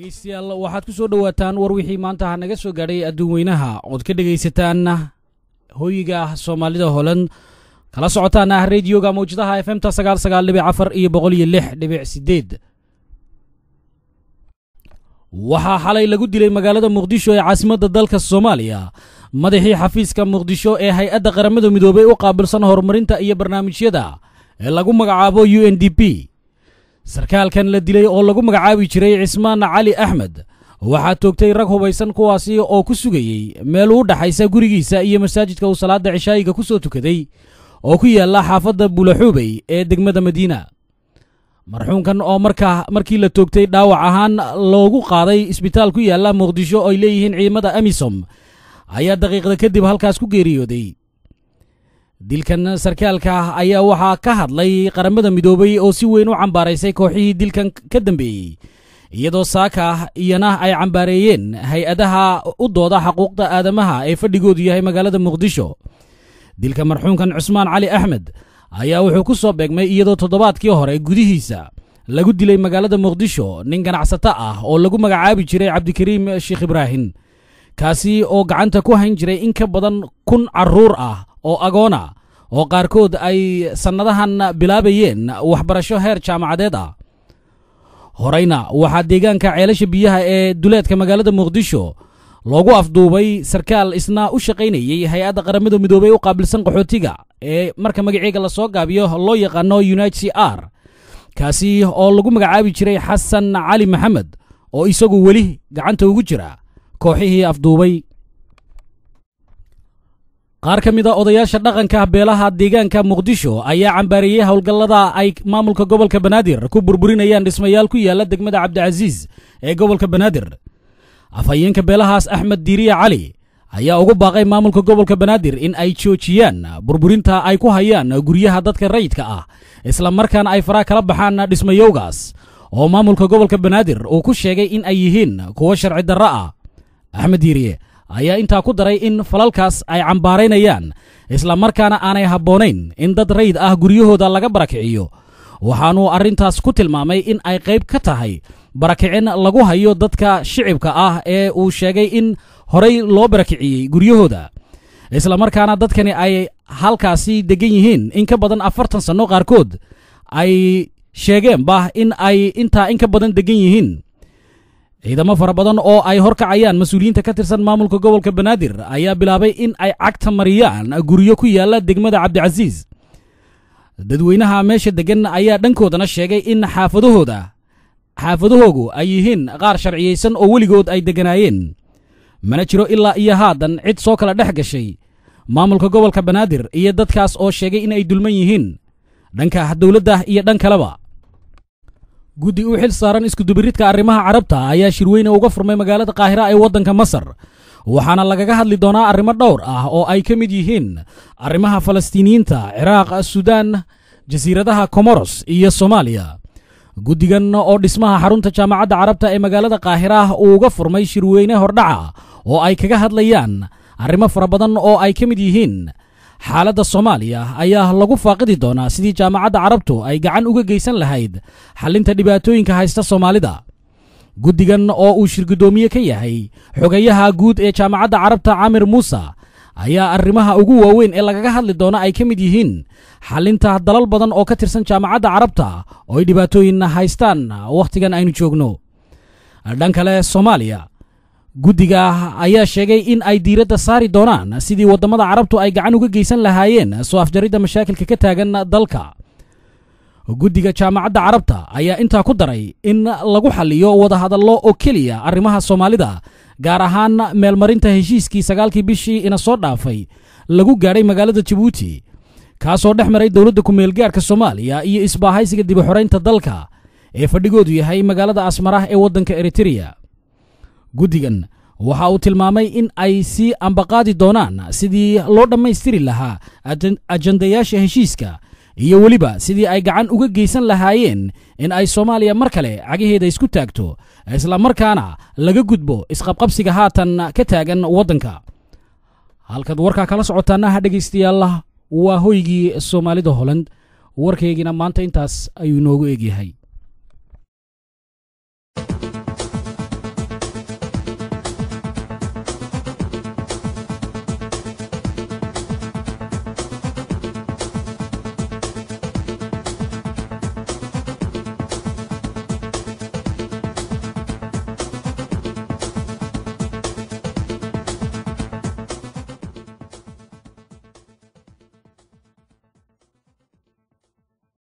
dhegeystayaal waxaad ku soo dhawaataan war wixii maanta naga soo gaadhay adduun weynaha ood ka dhegaysataan hooyiga Soomaalida Holland kala socotaan radio-ga mawjadaha FM-ta 99.4 iyo 106.8 waxaa xalay lagu dilay magaalada Muqdisho ee caasimadda dalka Soomaaliya madaxii xafiiska Muqdisho ee hay'adda qaramada midoobay u qaabilsan horumarinta iyo barnaamijyada ee lagu magacaabo UNDP sarkaalkan la dilay oo lagu magacaabi jiray Cismaan Cali Axmed waxaa toogtay rag hubaysan kuwaasi oo ku sugayay meel u dhaxaysa gurigiisa iyo masaajidka uu salaada cishaayiga ku soo tukaday oo ku yaala xaafadda Bulaxubay ee degmada Madiina marxuunkan oo markii la toogtay dhaawac ahaan loogu qaaday isbitaal ku yaala Muqdisho oo ay leeyihiin ciidamada Amisom ayaa daqiiqada kadib halkaas ku geeriyooday dilkan sarkaalka ayaa waxaa ka hadlay qaramada midoobay oo si weyn u cambaaraysay kooxihii dilkan ka dambeeyay iyadoo saaka iyana ay cambaareeyeen hay'adaha u dooda xuquuqda aadamaha ee fadhigoodu yahay magaalada Muqdisho dilka marxuunkan Cismaan Cali Axmed ayaa wuxuu ku soo beegmay iyadoo toddobaadkii hore gudihiisa lagu dilay magaalada Muqdisho nin ganacsato ah oo lagu magacaabi jiray Cabdikariim Sheekh Ibraahim kaasi oo gacanta ku hayn jiray in ka badan 1,000 carruur ah oo agoona oo qaarkood ay sanadahan bilaabayeen waxbarasho heer jaamacadeed ah horeyna waxaa deegaanka ceelasha biyaha ee duleedka magaalada Muqdisho loogu afduubay sarkaal isna u shaqaynayay hay'adda qaramada midoobay u qaabilsan qaxootiga ee marka magaceega la soo gaabiyo loo yaqaano UNHCR kaasi oo lagu magacaabi jiray Xasan Cali Maxamed oo isagu weli gacanta ugu jira kooxihii afduubay qaar ka mid ah odayaasha dhaqanka beelaha deegaanka Muqdisho ayaa cambaariyay howlgallada ay maamulka gobolka Banaadir ku burburinayaan dhismayaal ku yaala degmada Cabdicaziz ee gobolka Banaadir afhayeenka beelahaas Axmed Diiriye Cali ayaa ugu baaqay maamulka gobolka Banaadir in ay joojiyaan burburinta ay ku hayaan guryaha dadka rayidka ah isla markaana ay fara kala baxaan dhismayowgaas oo maamulka gobolka Banaadir uu ku sheegay in ay yihiin kuwa sharci darro ah Axmed Diiriye ayaa intaa ku daray in falalkaas ay cambaareynayaan isla markaana aanay habboonayn in dad rayid ah guryahooda laga barakiciyo waxaanu arrintaas ku tilmaamay in ay qayb ka tahay barakicin lagu hayo dadka shicibka ah ee uu sheegay in horey loo barakiciyey guryahooda isla markaana dadkani ay halkaasi degan yihiin in ka badan 40 sano qaarkood ay sheegeenba in ay intaa in ka badan degan yihiin ciidamo fara badan oo ay horkacayaan mas'uuliyiinta ka tirsan maamulka gobolka Banaadir ayaa bilaabay in ay cagta mariyaan guryo ku yaala degmada Cabdicaziz dadweynaha meesha degan ayaa dhankoodana sheegay in xaafadahoogu ay yihiin qaar sharciyeysan oo weligood ay deganaayeen mana jiro ilaa iyo haadan cid soo kala dhex gashay maamulka gobolka Banaadir iyo dadkaas oo sheegay in ay dulman yihiin dhanka dawladda iyo dhan kaleba guddi u xil saaran isku dubiridka arrimaha carabta ayaa shirweyne uga furmay magaalada Qaahira ee waddanka Masar waxaana lagaga hadli doonaa arrimo dhowr ah oo ay ka mid yihiin arrimaha Falastiiniyiinta Ciraaq Suudaan jasiiradaha Comoros iyo Soomaaliya guddigan oo dhismaha xarunta jaamacadda carabta ee magaalada Qaahira uu uga furmay shirweyne hordhaca oo ay kaga hadlayaan arrimo fara badan oo ay ka mid yihiin xaaladda Soomaaliya ayaa lagu faaqidi doonaa sidii jaamacadda carabtu ay gacan uga geysan lahayd xalinta dhibaatooyinka haysta Soomaalida guddigan oo uu shirgudoomiye ka yahay xogayaha guud ee jaamacadda carabta Amir Musa ayaa arrimaha ugu waaweyn ee lagaga hadli doona ay ka mid yihiin xalinta dalal badan oo ka tirsan jaamacadda carabta oo ay dhibaatooyin haystaan waqtigan aynu joogno dhan kale Soomaaliya guddiga ayaa sheegay in ay diiradda saari doonaan sidii wadamada carabtu ay gacan uga geysan lahaayeen soo afjaridda mashaakilka ka taagan dalka guddiga jaamacadda carabta ayaa intaa ku daray in lagu xalliyo wada hadallo oo keliya arrimaha Soomaalida gaar ahaan meelmarinta heshiiskii 9kii bishii ina soo dhaafay lagu gaadhay magaalada Djibouti kaasoo dhex maray dawladda ku meel gaarka Soomaaliya iyo isbaahaysiga dib u xoreynta dalka ee fadhigoodu yahay magaalada Asmara ee waddanka Eritrea guddigan waxa uu tilmaamay in ay si ambaqaadi doonaan sidii loo dhammaystiri lahaa ajandayaasha heshiiska iyo weliba sidii ay gacan uga geysan lahaayeen in ay Soomaaliya mar kale cagaheeda isku taagto isla markaana laga gudbo isqabqabsiga haatan ka taagan waddanka halkaad warka kala socotaana dhageystayaal waa hoygii Soomaalida Holland warkeygina maanta intaas ayuu noogu eegyahay